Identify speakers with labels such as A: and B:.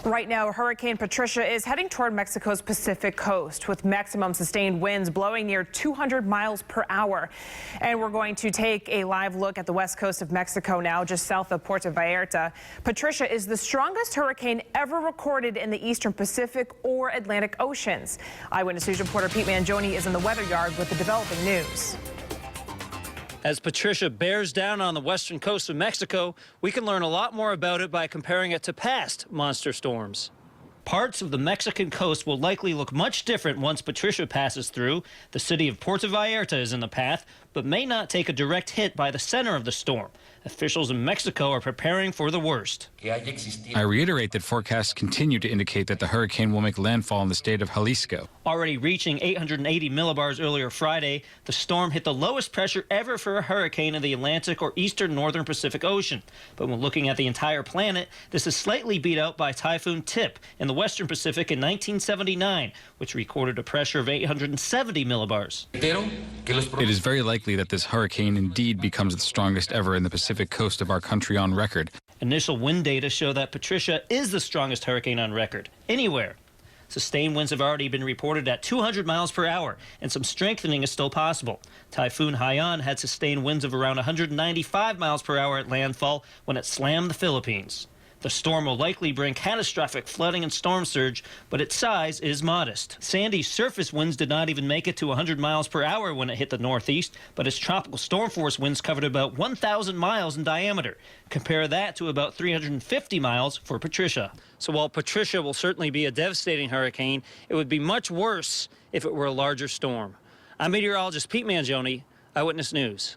A: Right now, Hurricane Patricia is heading toward Mexico's Pacific coast with maximum sustained winds blowing near 200 miles per hour. And we're going to take a live look at the west coast of Mexico now, just south of Puerto Vallarta. Patricia is the strongest hurricane ever recorded in the eastern Pacific or Atlantic Oceans. Eyewitness News reporter Pete Mangione is in the weather yard with the developing news.
B: As Patricia bears down on the western coast of Mexico, we can learn a lot more about it by comparing it to past monster storms. Parts of the Mexican coast will likely look much different once Patricia passes through. The city of Puerto Vallarta is in the path, but may not take a direct hit by the center of the storm. Officials in Mexico are preparing for the worst.
C: I reiterate that forecasts continue to indicate that the hurricane will make landfall in the state of Jalisco.
B: Already reaching 880 millibars earlier Friday, the storm hit the lowest pressure ever for a hurricane in the Atlantic or eastern northern Pacific Ocean. But when looking at the entire planet, this is slightly beat out by Typhoon Tip in the western Pacific in 1979, which recorded a pressure of 870 millibars.
C: It is very likely that this hurricane indeed becomes the strongest ever in the Pacific coast of our country on record.
B: Initial wind data show that Patricia is the strongest hurricane on record, anywhere. Sustained winds have already been reported at 200 miles per hour, and some strengthening is still possible. Typhoon Haiyan had sustained winds of around 195 miles per hour at landfall when it slammed the Philippines. The storm will likely bring catastrophic flooding and storm surge, but its size is modest. Sandy's surface winds did not even make it to 100 miles per hour when it hit the northeast, but its tropical storm force winds covered about 1,000 miles in diameter. Compare that to about 350 miles for Patricia. So while Patricia will certainly be a devastating hurricane, it would be much worse if it were a larger storm. I'm meteorologist Pete Mangione, Eyewitness News.